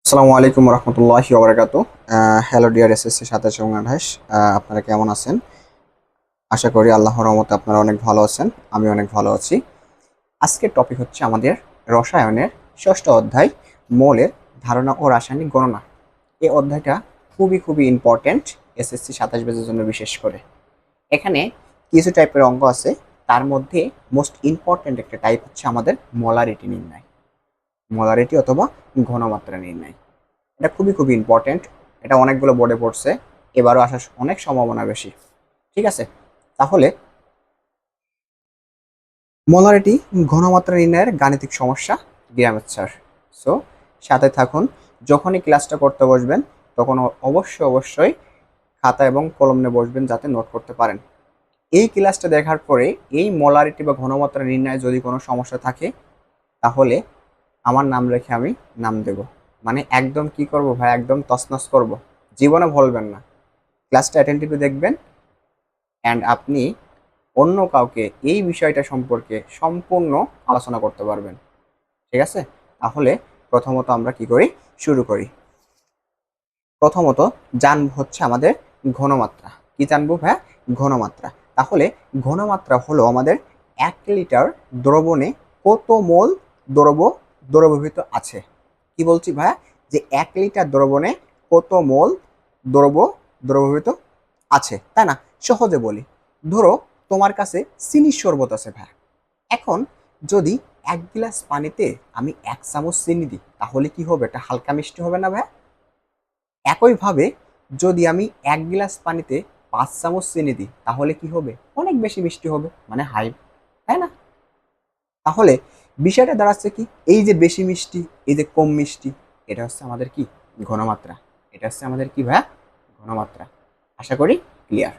আসসালামু আলাইকুম রহমতুল্লাহি ওবরাকাতু। হ্যালো ডিয়ার এসএসসি 27 আপনারা কেমন আছেন? আশা করি আল্লাহর রহমতে আপনারা অনেক ভালো আছেন। আমি অনেক ভালো আছি। আজকের টপিক হচ্ছে আমাদের রসায়নের ষষ্ঠ অধ্যায়, মৌলের ধারণা ও রাসায়নিক গণনা। এই অধ্যায়টা খুবই ইম্পর্ট্যান্ট এসএসসি 27 ব্যাচের জন্য বিশেষ করে। এখানে কিছু টাইপের অঙ্ক আছে, তার মধ্যে মোস্ট ইম্পর্ট্যান্ট একটা টাইপ হচ্ছে আমাদের মোলারিটি নির্ণয়, মোলারিটি অথবা ঘনমাত্রা নির্ণয়। এটা খুবই ইম্পর্টেন্ট। এটা অনেকগুলো বোর্ডে পড়ছে, এবারও আসার অনেক সম্ভাবনা বেশি। ঠিক আছে, তাহলে মোলারিটি ঘনমাত্রা নির্ণয়ের গাণিতিক সমস্যা গ্রামের স্যার। সো সাথে থাকুন, যখনই ক্লাসটা করতে বসবেন তখন অবশ্যই খাতা এবং কলম নিয়ে বসবেন যাতে নোট করতে পারেন। এই ক্লাসটা দেখার পরে এই মোলারিটি বা ঘনমাত্রা নির্ণয়ে যদি কোনো সমস্যা থাকে তাহলে আমার নাম রেখে আমি নাম দেব, মানে একদম কি করব ভাই, একদম তছনছ করব, জীবনে ভুলবেন না। ক্লাসটা অ্যাটেন্টিভলি দেখবেন অ্যান্ড আপনি অন্য কাউকে এই বিষয়টা সম্পর্কে সম্পূর্ণ আলোচনা করতে পারবেন। ঠিক আছে, তাহলে প্রথমত আমরা কি করি, শুরু করি। প্রথমত জানবো হচ্ছে আমাদের ঘনমাত্রা। কি জানবো ভাই? ঘনমাত্রা। তাহলে ঘনমাত্রা হলো আমাদের 1 লিটার দ্রবণে কত মোল দ্রব দ্রবীভূত আছে। কি বলছি ভাই? যে 1 লিটার দ্রবণে কত মোল দ্রব দ্রবীভূত আছে, তাই না? সহজে বলি, ধরো তোমার কাছে চিনির শরবত আছে ভাই। এখন যদি 1 গ্লাস পানিতে আমি 1 চামচ চিনি দিই তাহলে কি হবে? এটা হালকা মিষ্টি হবে না ভাই? একইভাবে যদি আমি 1 গ্লাস পানিতে 5 চামচ চিনি দিই তাহলে কি হবে? অনেক বেশি মিষ্টি হবে, মানে হাই, তাই না? তাহলে বিষয়টা দাঁড়াচ্ছে কি, এই যে বেশি মিষ্টি, এই যে কম মিষ্টি, এটা হচ্ছে আমাদের কি? ঘনমাত্রা। এটা হচ্ছে আমাদের কি ভাইয়া? ঘনমাত্রা। আশা করি ক্লিয়ার।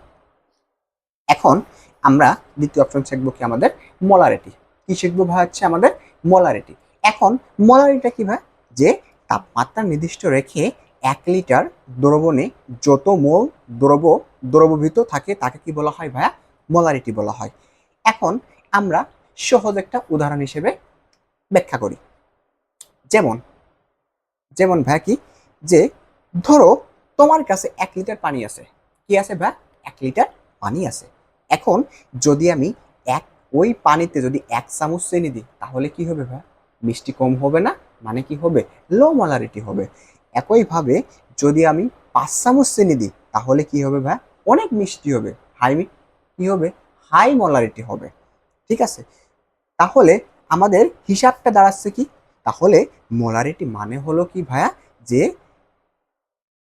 এখন আমরা দ্বিতীয় অপশন শিখবো কি, আমাদের মোলারিটি। কি শিখবো ভাই? হচ্ছে আমাদের মোলারিটি। এখন মোলারিটিটা কি ভাই? যে তাপমাত্রা নির্দিষ্ট রেখে 1 লিটার দ্রবণে যত মোল দ্রব দ্রবীভূত থাকে তাকে কি বলা হয় ভাইয়া? মোলারিটি বলা হয়। এখন আমরা সহজ একটা উদাহরণ হিসেবে ব্যাখ্যা করি। যেমন যেমন ভাইয়া কি, যে ধরো তোমার কাছে 1 লিটার পানি আছে। কি আছে ভাইয়া? 1 লিটার পানি আছে। এখন যদি আমি এক ওই পানিতে যদি 1 চামচ চিনি দিই তাহলে কি হবে ভাইয়া? মিষ্টি কম হবে না, মানে কি হবে? লো মোলারিটি হবে। একইভাবে যদি আমি 5 চামচ চিনি দিই তাহলে কি হবে ভাইয়া? অনেক মিষ্টি হবে, হাই, কি হবে? হাই মোলারিটি হবে। ঠিক আছে, তাহলে আমাদের হিসাবটা দাঁড়াচ্ছে কি? তাহলে মোলারিটি মানে হলো কি ভাইয়া? যে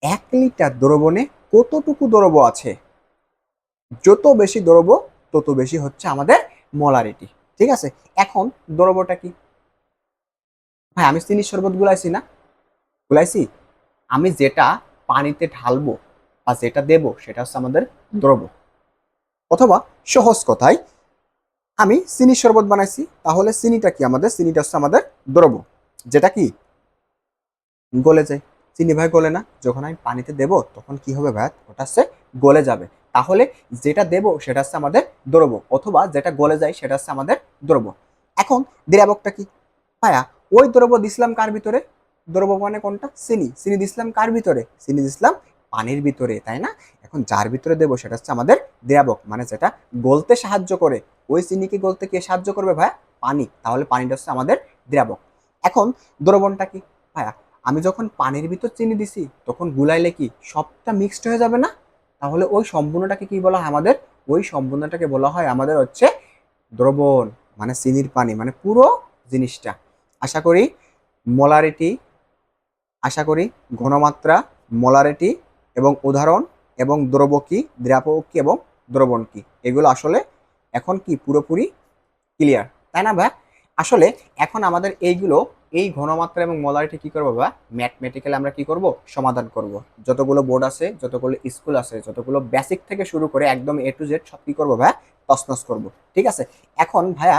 1 লিটার দ্রবণে কতটুকু দ্রব আছে, যত বেশি দ্রব তত বেশি হচ্ছে আমাদের মোলারিটি। ঠিক আছে, এখন দ্রবটা কি ভাই? আমি চিনির শরবত গুলাইছি না? গুলাইছি। আমি যেটা পানিতে ঢালবো বা যেটা দেব সেটা হচ্ছে আমাদের দ্রব। অথবা সহজ কথায় আমি চিনির শরবত বানাইছি, তাহলে চিনিটা কি আমাদের? চিনিটা হচ্ছে আমাদের দ্রব, যেটা কি গলে যায়। চিনি ভাই গলে না, যখন আমি পানিতে দেব তখন কি হবে ভাই? ওটা হচ্ছে গলে যাবে। তাহলে যেটা দেব সেটা হচ্ছে আমাদের দ্রব, অথবা যেটা গলে যায় সেটা হচ্ছে আমাদের দ্রব। এখন দ্রাবকটা কি ভাইয়া? ওই দ্রব দিছিলাম কার ভিতরে? দ্রব মানে কোনটা? চিনি। চিনি দিছিলাম কার ভিতরে? চিনি দিছিলাম পানির ভিতরে, তাই না? এখন যার ভিতরে দেব সেটা হচ্ছে আমাদের দ্রাবক, মানে যেটা গলতে সাহায্য করে। ওই চিনিকে গলতে কে সাহায্য করবে ভাইয়া? পানি। তাহলে পানিটা হচ্ছে আমাদের দ্রাবক। এখন দ্রবণটা কি ভাইয়া? আমি যখন পানির ভিতর চিনি দিছি তখন গুলাইলে কি সবটা মিক্সড হয়ে যাবে না? তাহলে ওই সম্পূর্ণটাকে কি বলা হয় আমাদের? ওই সম্পূর্ণটাকে বলা হয় আমাদের হচ্ছে দ্রবণ, মানে চিনির পানি, মানে পুরো জিনিসটা। আশা করি মোলারিটি, আশা করি ঘনমাত্রা, মোলারিটি এবং উদাহরণ এবং দ্রব কি, দ্রাবক কি এবং দ্রবণ কি, এগুলো আসলে এখন কি পুরোপুরি ক্লিয়ার, তাই না ভাই? আসলে এখন আমাদের এইগুলো, এই ঘনমাত্রা এবং মোলারিটি কি করবো ভাই? ম্যাথমেটিক্যালি আমরা কি করব? সমাধান করব। যতগুলো বোর্ড আছে, যতগুলো স্কুল আছে, যতগুলো বেসিক থেকে শুরু করে একদম এ টু জেড সব কি করবো ভাই? তছনছ করব। ঠিক আছে, এখন ভাইয়া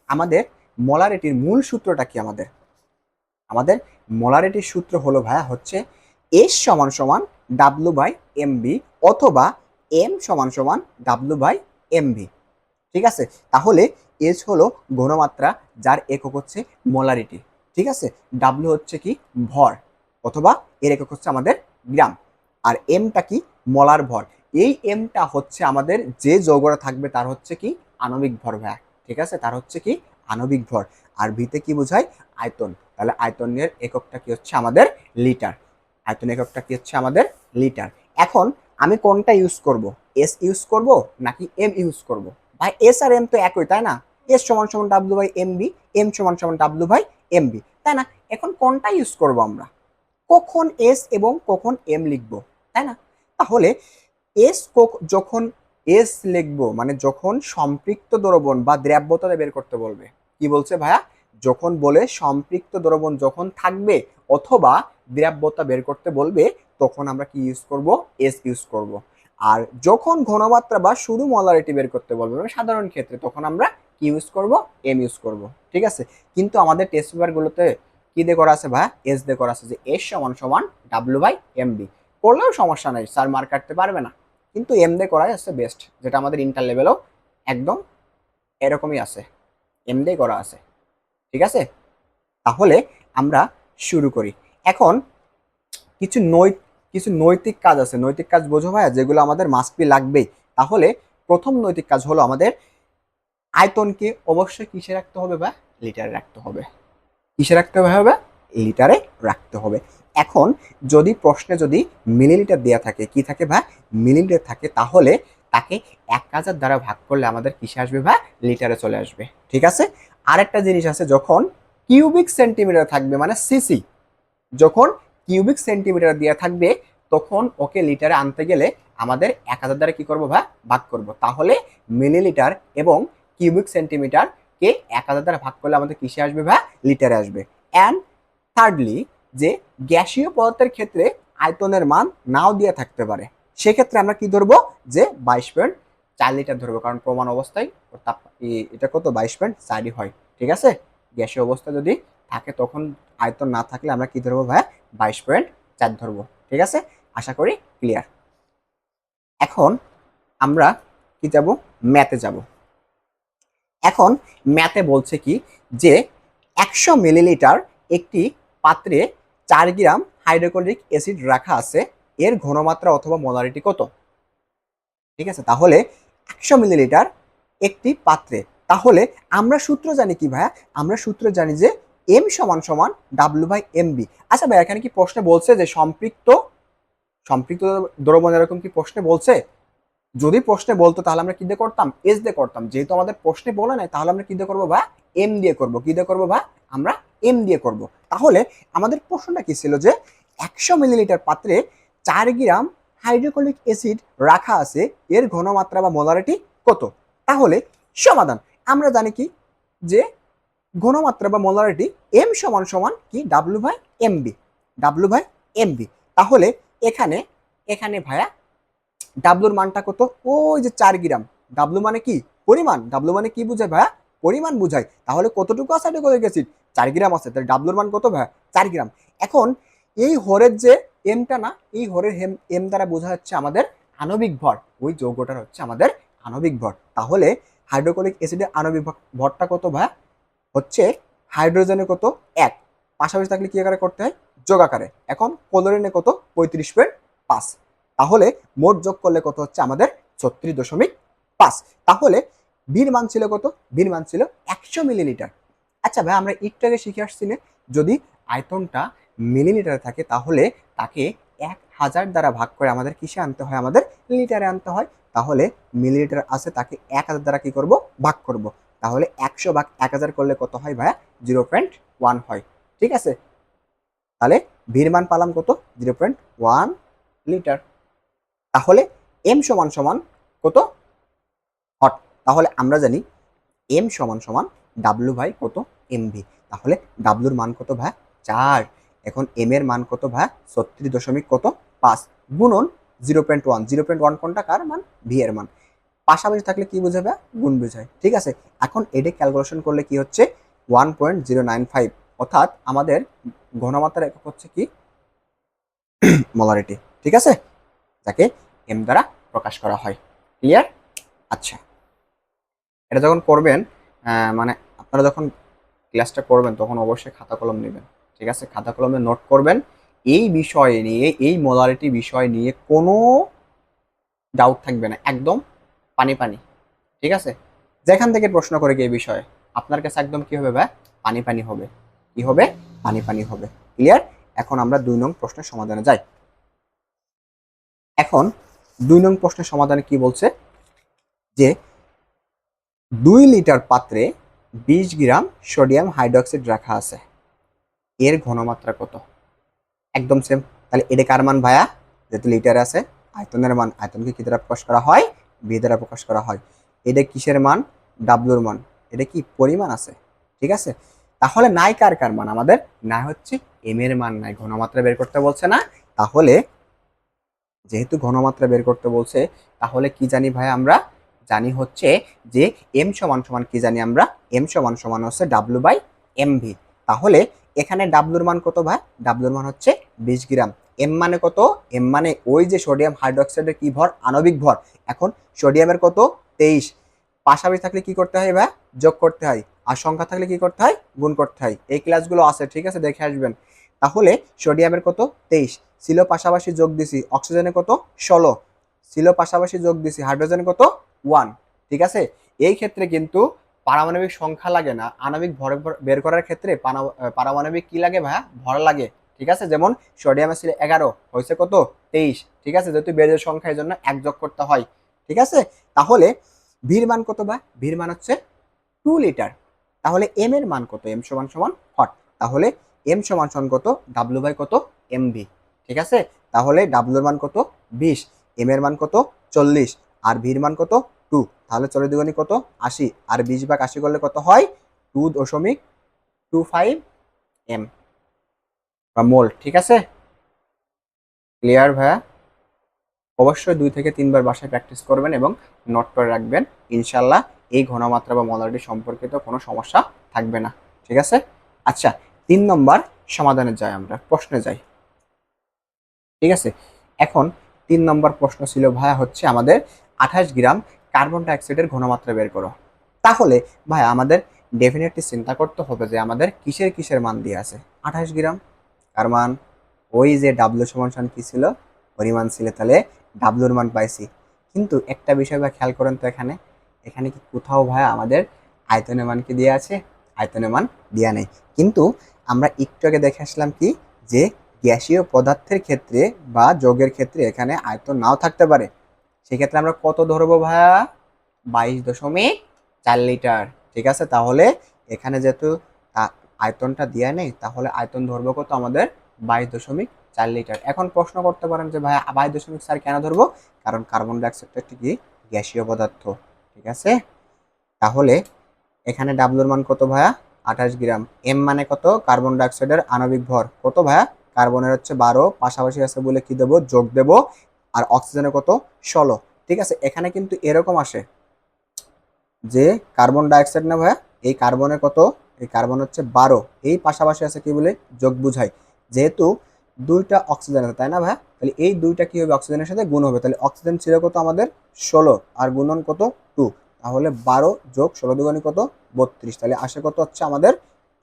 আমাদের মোলারিটির মূল সূত্রটা কি? আমাদের আমাদের মোলারিটির সূত্র হলো ভাইয়া হচ্ছে এস সমান সমান ডাব্লু বাই এম বি, অথবা এম সমান সমান ডাব্লু বাই এম ভি। ঠিক আছে, তাহলে এস হলো ঘনমাত্রা, যার একক হচ্ছে মোলারিটি। ঠিক আছে, ডাব্লু হচ্ছে কি? ভর। অথবা এর একক হচ্ছে আমাদের গ্রাম। আর এমটা কি? মোলার ভর। এই এমটা হচ্ছে আমাদের যে যৌগটা থাকবে তার হচ্ছে কি? আণবিক ভর ভাইয়া। ঠিক আছে, তার হচ্ছে কি? আণবিক ভর। আর ভিতে কি বোঝায়? আয়তন। তাহলে আয়তনের এককটা কি হচ্ছে আমাদের? লিটার। আয়তন এককটা কি হচ্ছে আমাদের? লিটার। এখন আমি কোনটা ইউজ করব? এস ইউজ করব নাকি এম ইউজ করব? ভাই এস আর এম তো একই, তাই না? এস সমান সমান W by M B, M সমান সমান ডাব্লিউ বাই এম বি, তাই না? এখন কোনটা ইউজ করব আমরা? কখন এস এবং কখন এম লিখব, তাই না? তাহলে এস যখন এস লিখবো মানে যখন সম্পৃক্ত দ্রবণ বা দ্রাব্যতা বের করতে বলবে। কি বলছে ভাইয়া? যখন বলে সম্পৃক্ত দ্রবণ যখন থাকবে অথবা দ্রাব্যতা বের করতে বলবে তখন আমরা কি ইউজ করব? এস ইউজ করব। আর যখন ঘনমাত্রা বা শুধু মলারিটি বের করতে বলবে মানে সাধারণ ক্ষেত্রে তখন আমরা কি ইউজ করব? এম ইউজ করব। ঠিক আছে, কিন্তু আমাদের টেস্ট পেপার গুলোতে কি দিয়ে করা আছে ভাইয়া? এস দিয়ে করা আছে, যে এস সমান সমান ডাব্লিউ বাই এম বি। করলেও সমস্যা নাই, স্যার মার্ক কাটতে পারবে না, কিন্তু এম দিয়ে করাই আছে বেস্ট, যেটা আমাদের ইন্টার লেভেলও একদম এরকমই আছে, এম দিয়ে করা আছে। ঠিক আছে, তাহলে আমরা শুরু করি। এখন কিছু কিছু নৈতিক কাজ আছে, নৈতিক কাজ বোঝো ভাইয়া, যেগুলো আমাদের মাস্ট বি লাগবেই। তাহলে প্রথম নৈতিক কাজ হলো আমাদের আয়তনকে অবশ্যই কিসে রাখতে হবে? বা লিটারে রাখতে হবে। কিসে রাখতে হবে? লিটারে রাখতে হবে। এখন যদি প্রশ্নে যদি মিলিলিটার দেওয়া থাকে, কি থাকে ভাই? মিলিলিটার থাকে, তাহলে তাকে 1000 দ্বারা ভাগ করলে আমাদের কিসে আসবে ভাই? লিটারে চলে আসবে। ঠিক আছে, আরেকটা জিনিস আছে, যখন কিউবিক সেন্টিমিটার থাকবে মানে সিসি, যখন কিউবিক সেন্টিমিটার দেওয়া থাকবে তখন ওকে লিটারে আনতে গেলে আমাদের 1000 দ্বারা কি করবো ভাই? ভাগ করব। তাহলে মিলিলিটার এবং কিউবিক সেন্টিমিটার কে 1000 দ্বারা ভাগ করলে আমাদের কিসে আসবে ভাই? লিটারে আসবে। অ্যান্ড থার্ডলি, যে গ্যাসীয় পদার্থের ক্ষেত্রে আয়তনের মান নাও দিয়ে থাকতে পারে, সেক্ষেত্রে আমরা কি ধরবো? যে 22.4 লিটার ধরবো, কারণ প্রমাণ অবস্থায় এটা কত? 22.4 হয়। ঠিক আছে, গ্যাসীয় অবস্থা যদি থাকে তখন আয়তন না থাকলে আমরা কি ধরবো ভাই? 22.4 ধরবো। ঠিক আছে, আশা করি ক্লিয়ার। এখন আমরা কি যাব? ম্যাথে যাব। এখন ম্যাথে বলছে কি, যে 100 মিলিলিটার একটি পাত্রে 4 গ্রাম হাইড্রোক্লোরিক অ্যাসিড রাখা আছে, এর ঘনমাত্রা অথবা মোলারিটি কত? ঠিক আছে, তাহলে 100 মিলিলিটার একটি পাত্রে, তাহলে আমরা সূত্র জানি কি ভাইয়া? আমরা সূত্র জানি যে এম সমান সমান ডাব্লিউ বাই এম বি। আচ্ছা ভাই, এখানে কি প্রশ্নে বলছে যে সম্পৃক্ত সম্পৃক্ত দ্রবণ, এরকম কি প্রশ্নে বলছে? যদি প্রশ্নে বলতো তাহলে আমরা কি দিয়ে করতাম? এস দিয়ে করতাম। যেহেতু আমাদের প্রশ্নে বলে নাই, তাহলে আমরা কি দিয়ে করবো ভাই? এম দিয়ে করবো। কি দিয়ে করবো ভাই? আমরা এম দিয়ে করব। তাহলে আমাদের প্রশ্নটা কি ছিল? যে 100 মিলিলিটার পাত্রে 4 গ্রাম হাইড্রোক্লোরিক অ্যাসিড রাখা আছে, এর ঘনমাত্রা বা মোলারিটি কত? তাহলে সমাধান আমরা জানি কি, যে ঘনমাত্রা বা মোলারিটি এম সমান সমান কি? W by M B. W by M B. তাহলে এখানে এখানে ভাইয়া ডাব্লুর মানটা কত? ওই যে 4 গ্রাম। ডাব্লু মানে কি? পরিমাণ। ডাব্লু মানে কি বুঝায় ভাইয়া? পরিমাণ বুঝায়। তাহলে কতটুকু আছে হাইড্রোক্লোরিক অ্যাসিড? 4 গ্রাম আছে। তাহলে ডাব্লুর মান কত ভাইয়া? 4 গ্রাম। এখন এই হরের যে এমটা না, এই হরের এম দ্বারা বোঝা হচ্ছে আমাদের আণবিক ভর। ওই যৌগটার হচ্ছে আমাদের আণবিক ভর। তাহলে হাইড্রোক্লোরিক অ্যাসিডের আণবিক ভরটা কত ভাইয়া? হচ্ছে হাইড্রোজেনের কত? 1। পাশাপাশি থাকলে কি আকারে করতে হয়? যোগ আকারে। এখন ক্লোরিনে কত? 35.5। তাহলে মোট যোগ করলে কত হচ্ছে আমাদের? 36.5। তাহলে বির মান ছিল কত? বির মান ছিল 100 মিলিলিটার। আচ্ছা ভাই, আমরা একটু আগে শিখে আসছি না, যদি আয়তনটা মিলিলিটারে থাকে তাহলে তাকে 1000 দ্বারা ভাগ করে আমাদের কিসে আনতে হয়? আমাদের লিটারে আনতে হয়। তাহলে মিলিলিটার আছে, তাকে 1000 দ্বারা কি করব? ভাগ করব। তাহলে 100 ভাগ 1000 করলে কত হয় ভাইয়া? 0.1 হয়। ঠিক আছে, তাহলে ভির মান পালাম কত? 0.1 লিটার। তাহলে এম সমান সমান কত? হট। তাহলে আমরা জানি এম সমান সমান ডাব্লু বাই কত? M V. তাহলে ডাব্লুর মান কত ভাই? 4। এখন এম এর মান কত ভাই? 36.5 গুণন 0.1। 0.1 কোনটা? কার মান? ভি এর মান। পাশাপাশি থাকলে কি বোঝাবে? গুণ বোঝায়। ঠিক আছে, এখন এটা ক্যালকুলেশন করলে কি হচ্ছে? 1.095, অর্থাৎ আমাদের ঘনমাত্রার একক হচ্ছে কি? মোলারিটি। ঠিক আছে, যাকে এম দ্বারা প্রকাশ করা হয়। ক্লিয়ার? আচ্ছা, এটা যখন করবেন, মানে আপনারা যখন ক্লাসটা করবেন তখন অবশ্যই খাতা কলম নেবেন। ঠিক আছে, খাতা কলমে নোট করবেন এই বিষয় নিয়ে, এই মোলারিটি বিষয় নিয়ে কোনো ডাউট থাকবে না, একদম পানি পানি। ঠিক আছে, যেখান থেকে প্রশ্ন করে এই বিষয়ে আপনার কাছে একদম কি হবে ভাই, পানি পানি হবে। কি হবে, পানি পানি হবে। ক্লিয়ার? এখন আমরা 2 নং প্রশ্নের সমাধানে যাই। এখন 2 নং প্রশ্নের সমাধানে কি বলছে যে 2 লিটার পাত্রে 20 গ্রাম সোডিয়াম হাইড্রোক্সাইড রাখা আছে, এর ঘনমাত্রা কত? একদম সেম। তাহলে এটা কার মান ভাইয়া? যেহেতু লিটার আছে, আয়তনের মান, আয়তনকে কি দ্বারা প্রকাশ করা হয়? বি দ্বারা প্রকাশ করা হয়। এটা কিসের মান? ডাব্লুর মান। এটা কি পরিমাণ আছে? ঠিক আছে, তাহলে নাই কার কার মান আমাদের? না হচ্ছে এম এর মান নাই, ঘনমাত্রা বের করতে বলছে না। তাহলে যেহেতু ঘনমাত্রা বের করতে বলছে, তাহলে কি জানি ভাই আমরা? জানি হচ্ছে যে এম সমান সমান কি জানি আমরা? এম সমান সমান হচ্ছে ডাব্লু বাই এম ভি। তাহলে এখানে ডাব্লুর মান কত ভাই? ডাব্লুর মান হচ্ছে 20 গ্রাম। এম মানে কত? এম মানে ওই যে সোডিয়াম হাইড্রোক্সাইডের কি ভর? আণবিক ভর। এখন সোডিয়ামের কত? 23। পাশাপাশি থাকলে কি করতে হয় ভাই? যোগ করতে হয়। আর সংখ্যা থাকলে কি করতে হয়? গুণ করতে হয়। এই ক্লাসগুলো আছে, ঠিক আছে, দেখে আসবেন। তাহলে সোডিয়ামের কত? 23 ছিল, পাশাপাশি যোগ দিছি অক্সিজেনের কত? 16 ছিল, পাশাপাশি যোগ দিছি হাইড্রোজেনের কত? 1। ঠিক আছে, এই ক্ষেত্রে কিন্তু পারমাণবিক সংখ্যা লাগে না, আণবিক ভর বের করার ক্ষেত্রে পারমাণবিক কি লাগে ভাইয়া? ভর লাগে। ঠিক আছে, যেমন সোডিয়াম ছিল 11, হয়েছে কত? 23। ঠিক আছে, যেহেতু বেজের সংখ্যা, এই জন্য 1 যোগ করতে হয়। ঠিক আছে, তাহলে ভির মান কত ভাই? ভির মান হচ্ছে 2 লিটার। তাহলে এম এর মান কত? এম সমান সমান হট। তাহলে এম সমান সমান কত? ডাব্লু বাই কত? M V. ঠিক আছে, তাহলে ডাব্লুর মান কত? 20, এম এর মান কত? 40, আর ভির মান কত? 2। তাহলে 40 দুগুণী কত? 80, আর 20/80 করলে কত হয়? 2.25 এম বা মোল। ঠিক আছে, ক্লিয়ার ভাইয়া? অবশ্যই 2 থেকে 3 বার বাসায় প্র্যাকটিস করবেন এবং নোট করে রাখবেন। ইনশাল্লাহ এই ঘনমাত্রা বা মোলারিটি সম্পর্কিত কোনো সমস্যা থাকবে না। ঠিক আছে, আচ্ছা 3 নম্বর সমাধানে যাই, আমরা প্রশ্নে যাই। ঠিক আছে, এখন 3 নম্বর প্রশ্ন ছিল ভাইয়া হচ্ছে আমাদের 28 গ্রাম কার্বন ডাইঅক্সাইডের ঘনমাত্রা বের করো। তাহলে ভাই আমাদের ডেফিনেটলি চিন্তা করতে হবে যে আমাদের কিসের কিসের মান দিয়ে আছে। 28 গ্রাম কার মান? ওই যে ডাব্লু সমান সমান কি ছিল? পরিমাণ ছিল, তাহলে ডাব্লুর মান পাইছি। কিন্তু একটা বিষয় ভাই খেয়াল করেন তো, এখানে এখানে কি কোথাও ভাই আমাদের আয়তনের মান কি দিয়ে আছে? আয়তনের মান দেওয়া নেই। কিন্তু আমরা একটু আগে দেখে আসলাম কি, যে গ্যাসীয় পদার্থের ক্ষেত্রে বা যৌগের ক্ষেত্রে এখানে আয়তন নাও থাকতে পারে। সেক্ষেত্রে আমরা কত ধরবো ভাইয়া? 22.4 লিটার। ঠিক আছে, তাহলে এখানে যেহেতু আয়তনটা দেওয়া নেই, তাহলে আয়তন ধরবো কত আমাদের? 22.4 লিটার। এখন প্রশ্ন করতে পারেন যে ভাইয়া 22.4 কেন ধরবো? কারণ কার্বন ডাইঅক্সাইডটা একটি কি গ্যাসীয় পদার্থ। ঠিক আছে, তাহলে এখানে ডাব্লুর মান কত ভাইয়া? 28 গ্রাম। এম মানে কত? কার্বন ডাইঅক্সাইডের আণবিক ভর কত ভাইয়া? কার্বনের হচ্ছে 12, পাশাপাশি আছে বলে কি দেবো? যোগ দেবো। আর অক্সিজেনের কত? 16। ঠিক আছে, এখানে কিন্তু এরকম আসে যে কার্বন ডাইঅক্সাইড না ভাইয়া, এই কার্বনের কত? এই কার্বন হচ্ছে 12, এই পাশাপাশি আছে কি বলে? যোগ বুঝাই। যেহেতু 2টা অক্সিজেন আছে, তাই না ভাইয়া? তাহলে এই 2টা কি হবে? অক্সিজেনের সাথে গুণ হবে। তাহলে অক্সিজেন ছিল কত আমাদের? 16, আর গুণন কত? 2। তাহলে 12 যোগ 16 দুগুণী কত? 32। তাহলে আসে কত হচ্ছে আমাদের?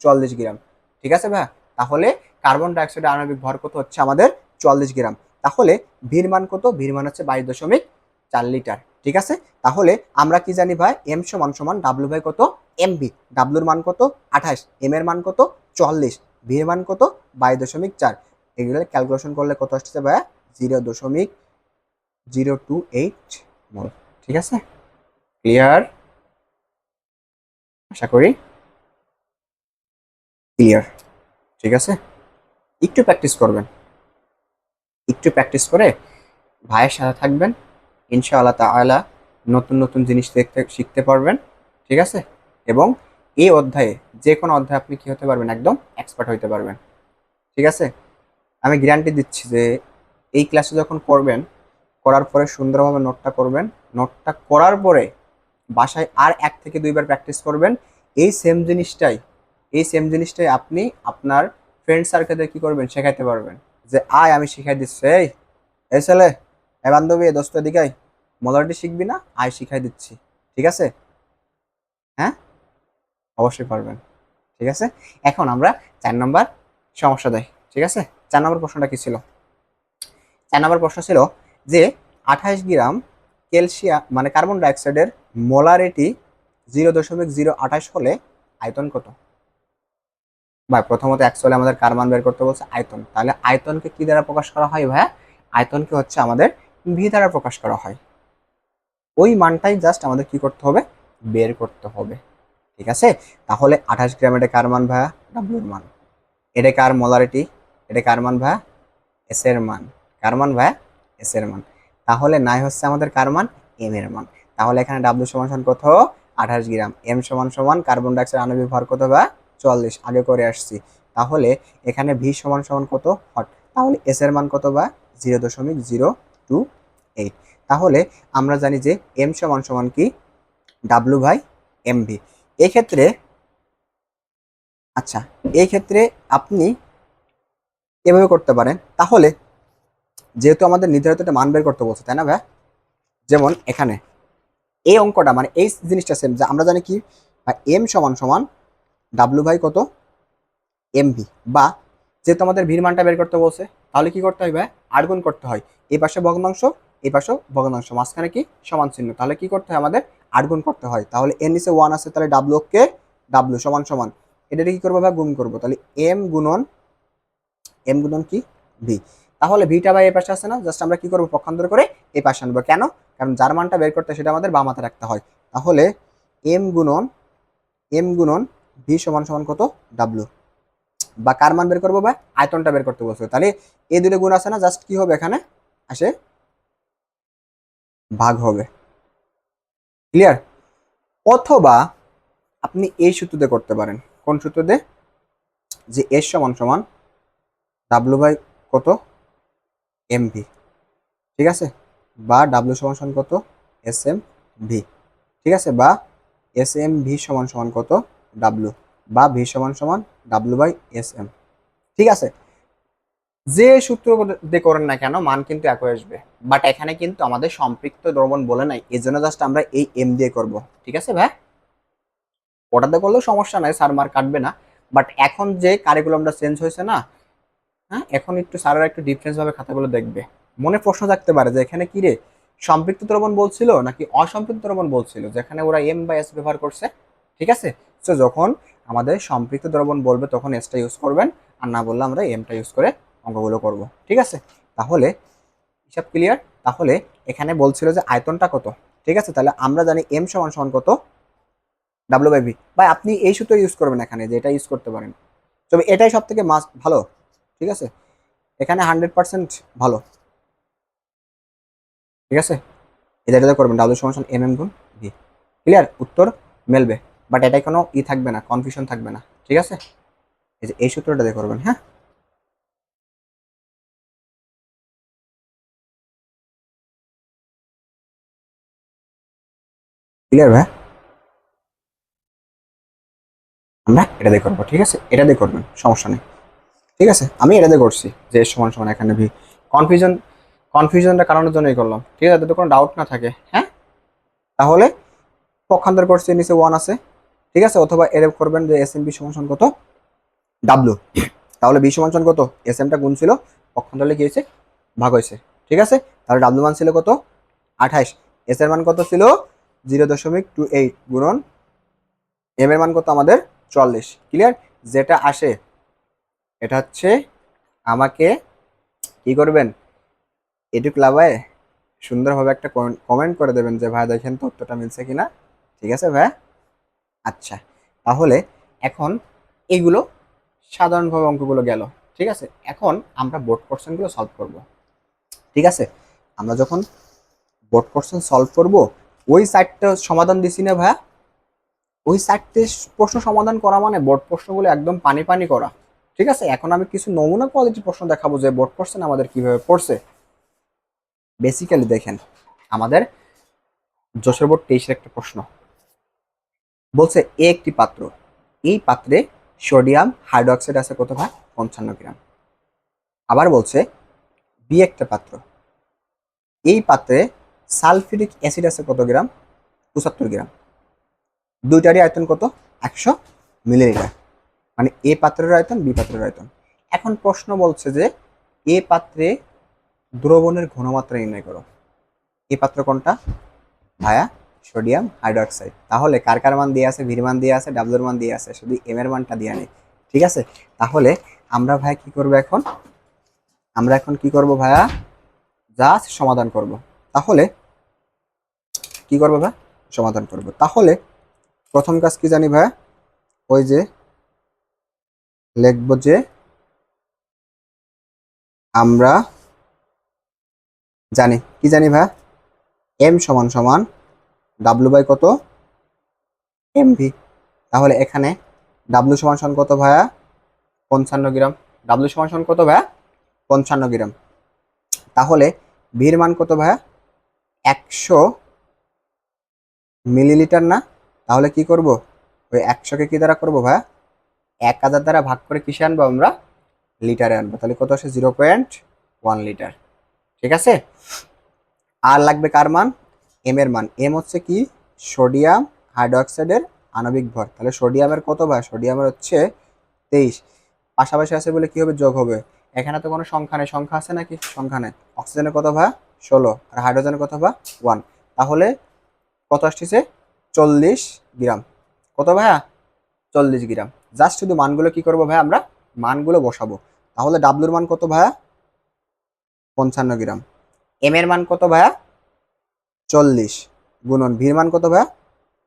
44 গ্রাম। ঠিক আছে ভাইয়া, তাহলে কার্বন ডাইঅক্সাইডের আণবিক ভর কত হচ্ছে আমাদের? 44 গ্রাম। তাহলে ভির মান কত? ভির মান হচ্ছে 22.4 লিটার। ঠিক আছে, তাহলে আমরা কি জানি ভাই? এম সমান সমান ডাব্লু বাই কত? M V. ডাব্লুর মান কত? 28, এম এর মান কত? 40, ভি এর মান কত? 22.4। এগুলো ক্যালকুলেশন করলে কত আসছে ভাইয়া? 0.028 মোল। ঠিক আছে, ক্লিয়ার? আশা করি ক্লিয়ার। ঠিক আছে, একটু প্র্যাকটিস করবেন, একটু প্র্যাকটিস করে ভাইয়ের সাথে থাকবেন। ইনশাআল্লাহ তাআলা নতুন নতুন জিনিস দেখতে শিখতে পারবেন। ঠিক আছে, এবং এই অধ্যায়ে, যে কোনো অধ্যায়ে আপনি কি হতে পারবেন? একদম এক্সপার্ট হইতে পারবেন। ঠিক আছে, আমি গ্যারান্টি দিচ্ছি যে এই ক্লাসে যখন করবেন, করার পরে সুন্দরভাবে নোটটা করবেন। নোটটা করার পরে বাসায় আর 1 থেকে 2 বার প্র্যাকটিস করবেন। এই সেম জিনিসটাই, এই সেম জিনিসটাই আপনি আপনার ফ্রেন্ড সার্কেলে কি করবেন? শেখাইতে পারবেন। যে আয় আমি শিখাই দিচ্ছি, এই ছেলে, এই বান্ধবী, এই দোস্ত দিকাই মোলারিটি শিখবি না? আয় শিখাই দিচ্ছি। ঠিক আছে, হ্যাঁ, অবশ্যই পারবেন। ঠিক আছে, এখন আমরা 4 নম্বর সমস্যা দেই। ঠিক আছে। 4 নম্বর প্রশ্নটা কি ছিল? 4 নম্বর প্রশ্ন ছিল যে 28 গ্রাম ক্যালসিয়াম মানে কার্বন ডাইঅক্সাইডের মোলারিটি 0.028 হলে আয়তন কত? ভাই প্রথমত অ্যাকচুয়ালি আমাদের কার মান বের করতে বলছে আয়তন, তাহলে আয়তনকে কি দ্বারা প্রকাশ করা হয় ভাইয়া? আয়তনকে হচ্ছে আমাদের ভি দ্বারা প্রকাশ করা হয়। ওই মানটাই জাস্ট আমাদের কি করতে হবে? বের করতে হবে। ঠিক আছে, তাহলে 28 গ্রাম এটা কার মান ভাইয়া? ডাব্লিউর মান। এটা কার মোলারিটি? এটা কার মান ভাইয়া? এস এর মান। কার মান ভাইয়া? এস এর মান। তাহলে নাই হচ্ছে আমাদের কার মান? এম এর মান। তাহলে এখানে ডাব্লিউ সমান সমান কত? 28 গ্রাম। এম সমান সমান কার্বন ডাইঅক্সাইড আণবিক ভর কত ভাইয়া? 44, আগে করে আসছি। তাহলে এখানে ভি সমান সমান কত? হট। তাহলে এস এর মান কত বা? 0.028। তাহলে আমরা জানি যে এম সমান সমান কি? W by M V. এক্ষেত্রে আচ্ছা, এই ক্ষেত্রে আপনি এভাবে করতে পারেন। তাহলে যেহেতু আমাদের নির্ধারিত একটা মান বের করতে বলছে, তাই না ভাই? যেমন এখানে এই অঙ্কটা মানে এই জিনিসটা সেম, যে আমরা জানি কি এম সমান সমান ডাব্লিউ বাই কত? M V. বা যেহেতু আমাদের ভির মানটা বের করতে বলছে, তাহলে কি করতে হয় ভাই? আটগুণ করতে হয়। এই পাশে ভগ্নাংশ, এই পাশেও ভগ্নাংশ, মাঝখানে কি? সমান চিহ্ন। তাহলে কি করতে হয় আমাদের? আটগুণ করতে হয়। তাহলে এর নিচে 1 আছে, তাহলে ডাব্লিউ কে ডাব্লিউ সমান সমান এটা কি করবো ভাই? গুণ করবো। তাহলে এম গুণন কি? ভি। তাহলে ভিটা ভাই এই পাশে আছে না, জাস্ট আমরা কি করবো? পক্ষান্তর করে এই পাশে আনবো। কেন? কারণ যার মানটা বের করতে সেটা আমাদের বাম হাতে রাখতে হয়। তাহলে এম গুণন ভি সমান সমান কত? ডাব্লিউ। বা কার মান বের করবো? বা আয়তনটা বের করতে বলছে। তাহলে এই দুটো গুণ আছে না, জাস্ট কি হবে? এখানে আসে ভাগ হবে। ক্লিয়ার? অথবা আপনি এই সূত্র দিয়ে করতে পারেন। কোন সূত্র দিয়ে? যে এস সমান সমান ডাব্লিউ বাই কত? M V. ঠিক আছে, বা ডাব্লিউ সমান সমান কত? S M V. ঠিক আছে, বা এস এম ভি সমান সমান কত? ডাব্লিউ। বা ভি সমান সমান ডাব্লিউ বাই এস এম। ঠিক আছে, যে সূত্র দিয়ে করেন না কেন মান কিন্তু একই আসবে। বাট এখানে কিন্তু আমাদের সম্পৃক্ত দ্রবণ বলে নাই, এই জন্য জাস্ট আমরা এই এম দিয়ে করব। ঠিক আছে ভাই, ওটাতে করলেও সমস্যা নাই, স্যার মার কাটবে না। বাট এখন যে কারিকুলামটা চেঞ্জ হয়েছে না, হ্যাঁ, এখন একটু স্যারেরা একটু ডিফারেন্স ভাবে খাতাগুলো দেখবে। মনে প্রশ্ন থাকতে পারে যে এখানে কি রে, সম্পৃক্ত দ্রবণ বলছিল নাকি অসম্পৃক্ত দ্রবণ বলছিল, যেখানে ওরা এম বা এস ব্যবহার করছে। ঠিক আছে, তো যখন আমাদের সম্পৃক্ত দ্রবণ বলবে তখন এসটা ইউজ করবেন, আর না বললে আমরা এমটা ইউজ করে অঙ্কগুলো করব। ঠিক আছে, তাহলে হিসাব ক্লিয়ার। তাহলে এখানে বলছিল যে আয়তনটা কত। ঠিক আছে, তাহলে আমরা জানি এম সমান সমান কত? W by V. ভাই আপনি এই সূত্র ইউজ করবেন এখানে, যে এটা ইউজ করতে পারেন, তবে এটাই সব থেকে মাস্ট ভালো। ঠিক আছে, এখানে 100% ভালো। ঠিক আছে, এটা করবেন ডাব্লিউ সমান এম এম গুণ ভি। ক্লিয়ার? উত্তর মেলবে, বাট এটাই কোনো থাকবে না, কনফিউশন থাকবে না। ঠিক আছে, এই যে এই সূত্রটা দিয়ে করবেন। হ্যাঁ, ক্লিয়ার ভাই? আমরা এটা দিয়ে করবো। ঠিক আছে, এটা দিয়ে করবেন, সমস্যা নেই। ঠিক আছে, আমি এটা দিয়ে করছি যে এস সমান সমান এখানে ভি। কনফিউশন কনফিউশনটা কারণের জন্যই করলাম। ঠিক আছে, যাতে কোনো ডাউট না থাকে। হ্যাঁ, তাহলে পক্ষান্তর করছে, নিচে 1 আছে। ঠিক আছে, অথবা এর করবেন যে এস এম বি সমান সমান কত? ডাব্লিউ। তাহলে বি সমান সমান কত? এস এমটা গুণ ছিল, পক্ষান্তরে কি হয়েছে? ভাগ হয়েছে। ঠিক আছে, তাহলে ডাব্লিউ মান ছিল কত? 28। এস এর মান কত ছিল? 0.28 গুণন এম এর মান কত আমাদের? 44। ক্লিয়ার? যেটা আসে এটা হচ্ছে আমাকে কি করবেন? এটুক লাভায় সুন্দরভাবে একটা কমেন্ট করে দেবেন যে ভাই দেখেন তো উত্তরটা মিলছে কিনা। ঠিক আছে ভাই? আচ্ছা, তাহলে এখন এগুলো সাধারণভাবে অঙ্কগুলো গেল। ঠিক আছে, এখন আমরা বোর্ড কোশ্চেনগুলো সলভ করব। ঠিক আছে, আমরা যখন বোর্ড কোশ্চেন সলভ করব, ওই সাইডটা সমাধান দিছি না ভাইয়া, ওই সাইডতে প্রশ্ন সমাধান করা মানে বোর্ড প্রশ্নগুলো একদম পানি পানি করা। ঠিক আছে, এখন আমি কিছু নমুনা কোয়ালিটির প্রশ্ন দেখাবো যে বোর্ড কোশ্চেন আমাদের কিভাবে পড়ছে। বেসিক্যালি দেখেন, আমাদের যশোর বোর্ড 23-এর একটা প্রশ্ন বলছে, এ একটি পাত্র, এই পাত্রে সোডিয়াম হাইড্রোক্সাইড আছে কত ভাগ? 55 গ্রাম। আবার বলছে বি একটা পাত্র, এই পাত্রে সালফিউরিক অ্যাসিড আছে কত গ্রাম? 75 গ্রাম। দুইটারই আয়তন কত? 100 মিলিলিটার। মানে এ পাত্রের আয়তন, বি পাত্রের আয়তন। এখন প্রশ্ন বলছে যে এ পাত্রে দ্রবণের ঘনমাত্রা নির্ণয় করো। এই পাত্র কোনটা ভায়া? Sodium hydroxide. তাহলে কার কার মান দিয়ে আছে? ভির মান দিয়ে আছে, ডাব্লুর মান দিয়ে আছে, শুধু এম এর মানটা দিয়ে নেই। ঠিক আছে, তাহলে আমরা ভাইয়া কি করব এখন? আমরা এখন কি করব ভাইয়া? জাস্ট সমাধান করব। তাহলে কি করবো ভাইয়া? সমাধান করব। তাহলে প্রথম কাজ কি জানি ভাইয়া? ওই যে লিখবো যে আমরা জানি, কি জানি ভাইয়া? এম সমান সমান ডাব্লু বাই কত? M V. তাহলে এখানে ডাব্লু সমান সমান কত ভাইয়া? 55 গ্রাম। ডাব্লু সমান সমান কত ভাইয়া? 55 গ্রাম। তাহলে ভির মান কত ভাইয়া? 100 মিলিলিটার না? তাহলে কি করব? ওই 100কে কি দ্বারা করবো ভাইয়া? 1000 দ্বারা ভাগ করে কিসে আনবো আমরা? লিটারে আনবো। তাহলে কত আসে? 0.1 লিটার। ঠিক আছে, আর লাগবে কার মান? এম এর মান। এম হচ্ছে কি? সোডিয়াম হাইড্রোক্সাইডের আণবিক ভর। তাহলে সোডিয়ামের কত ভাই? সোডিয়ামের হচ্ছে 23। পাশাপাশি আছে বলে কি হবে? যোগ হবে। এখানে তো কোনো সংখ্যা নেই, সংখ্যা আছে নাকি? সংখ্যা নেই। অক্সিজেনের কত ভাই? 16। আর হাইড্রোজেনের কত ভাই? 1। তাহলে কত আসতেছে? 40 গ্রাম। কত ভাইয়া? 40 গ্রাম। জাস্ট শুধু মানগুলো কি করবো ভাই? আমরা মানগুলো বসাবো। তাহলে ডাব্লুর মান কত ভাইয়া? 55 গ্রাম। এম এর মান কত ভাইয়া? 40 গুণন ভির মান কত ভাইয়া?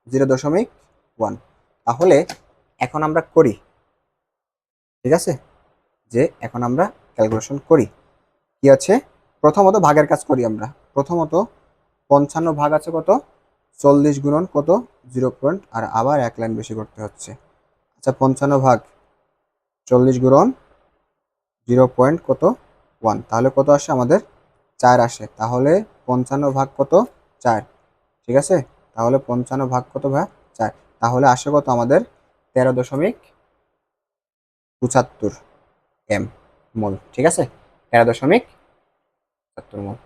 0.1। তাহলে এখন আমরা করি, ঠিক আছে, যে এখন আমরা ক্যালকুলেশন করি। কি আছে? প্রথমত ভাগের কাজ করি আমরা। প্রথমত 55 ভাগ আছে কত? 40 গুণন কত? 0. আর আবার এক লাইন বেশি করতে হচ্ছে। আচ্ছা, 55 ভাগ 40 গুণন 0. কত? 1। তাহলে কত আসে আমাদের? 4 আসে। তাহলে 55 ভাগ কত? 4। ঠিক আছে, তাহলে 55 ভাগ কত ভাই? 4। তাহলে আসে কত আমাদের? 13.75 এম মোল। ঠিক আছে, 13.75 মোল।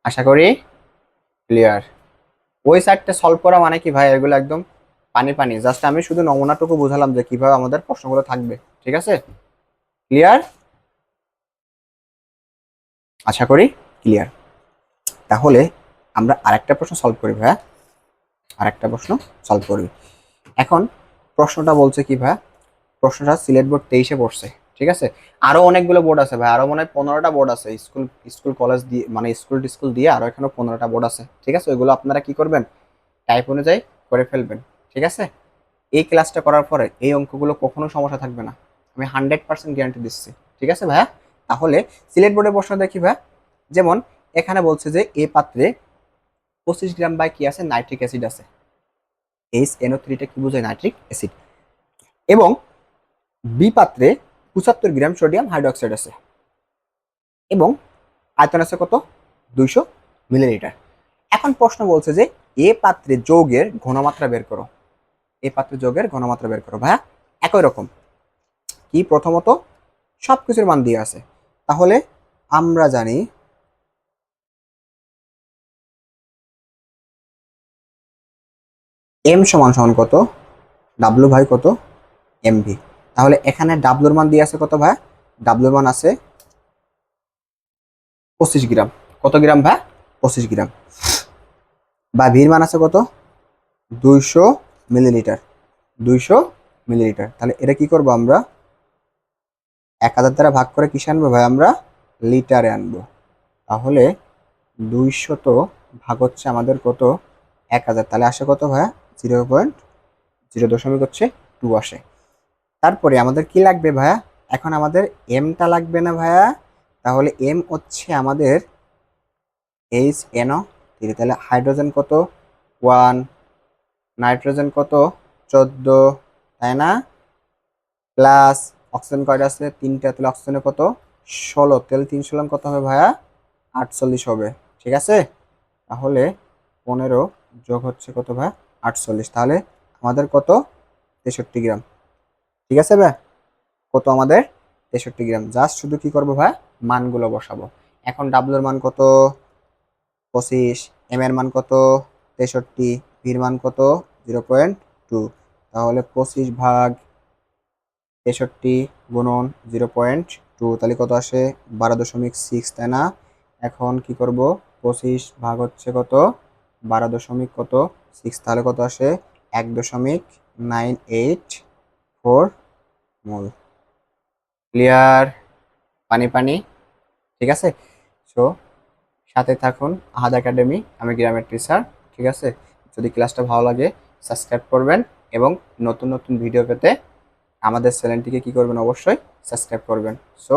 আশা করি ক্লিয়ার। ওই সাইডটা সলভ করা মানে কি ভাই? এগুলো একদম পানি পানি। জাস্ট আমি শুধু নমুনাটুকু বুঝালাম যে কিভাবে আমাদের প্রশ্নগুলো থাকবে। ঠিক আছে, ক্লিয়ার? আশা করি ক্লিয়ার। তাহলে আমরা আরেকটা প্রশ্ন সলভ করি ভাইয়া। আরেকটা প্রশ্ন সলভ করি। এখন প্রশ্নটা বলছে কি ভাইয়া? প্রশ্নটা সিলেট বোর্ড 23-এ পড়ছে। ঠিক আছে, আরো অনেকগুলো বোর্ড আছে ভাই, আরো মনে হয় 15টা বোর্ড আছে। স্কুল স্কুল কলেজ দিয়ে, মানে স্কুল টিস্কুল দিয়ে আরো এখানে 15টা বোর্ড আছে। ঠিক আছে, ওইগুলো আপনারা কি করবেন? টাইপ অনুযায়ী করে ফেলবেন। ঠিক আছে, এই ক্লাসটা করার পরে এই অঙ্কগুলো কখনো সমস্যা থাকবে না, আমি 100% গ্যারান্টি দিচ্ছি। ঠিক আছে ভাইয়া, তাহলে সিলেট বোর্ডের প্রশ্ন দেখি ভাইয়া। যেমন এখানে বলছে যে এই পাত্রে 25 গ্রাম বাই কি আছে? নাইট্রিক অ্যাসিড আছে। HNO3টা কি বোঝায়? Nitric acid. এবং বি পাত্রে 75 গ্রাম সোডিয়াম হাইড্রোক্সাইড আছে এবং আয়তন আছে কত? 200 মিলিলিটার। এখন প্রশ্ন বলছে যে এ পাত্রে যৌগের ঘনমাত্রা বের করো। এ পাত্রে যৌগের ঘনমাত্রা বের করো ভাইয়া। একই রকম কি? প্রথমত সবকিছুর মান দিয়ে আছে। তাহলে আমরা জানি এম সমান সমান কত? ডাব্লু ভাই কত? M V. তাহলে এখানে ডাব্লুর মান দিয়ে আছে কত ভাই? ডাব্লুর মান আছে 25 গ্রাম। কত গ্রাম ভাই? 25 গ্রাম। বা ভির মান আছে কত? 200 মিলিলিটার। 200 মিলিলিটার। তাহলে এটা কি করবো আমরা? 1000 দ্বারা ভাগ করে কিসে আনবো ভাই? আমরা লিটারে আনবো। তাহলে 200 ভাগ হচ্ছে আমাদের কত? 1000। তাহলে আসে কত ভাইয়া? 0.0.2 আসে। তারপরে আমাদের কি লাগবে ভাইয়া? এখন আমাদের এমটা লাগবে না ভাইয়া? তাহলে এম হচ্ছে আমাদের HNO3। তাহলে হাইড্রোজেন কত? 1। নাইট্রোজেন কত? 14, তাই না? প্লাস অক্সিজেন কয়টা আছে? 3টা। তাহলে অক্সিজেনের কত? 16। তাহলে 3 16 কত হবে ভাইয়া? 48 হবে। ঠিক আছে, তাহলে 15 যোগ হচ্ছে কত ভাই? 48। তাহলে আমাদের কত? 63 গ্রাম। ঠিক আছে ভাই, কত আমাদের? 63 গ্রাম। জাস্ট শুধু কি করবো ভাই? মানগুলো বসাবো। এখন ডাব্লুর মান কত? 25। এম এর মান কত? 63। ভির মান কত? 0.2। তাহলে 25 ভাগ 63 গুণন টু, তাহলে কত আসে 12.6, তাই না? এখন কি করব, 25 ভাগ হচ্ছে কত 12.6, তাহলে কত আসে 1.984 মোল। ক্লিয়ার? পানি পানি, ঠিক আছে। সো সাথে থাকুন আহাদ একাডেমি, আমি গ্রামের টিচার, ঠিক আছে। যদি ক্লাসটা ভালো লাগে সাবস্ক্রাইব করবেন এবং নতুন নতুন ভিডিও পেতে আমাদের চ্যানেলটিকে কি করবেন, অবশ্যই সাবস্ক্রাইব করবেন। সো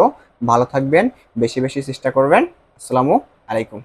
ভালো থাকবেন, বেশি বেশি চেষ্টা করবেন। আসসালামু আলাইকুম।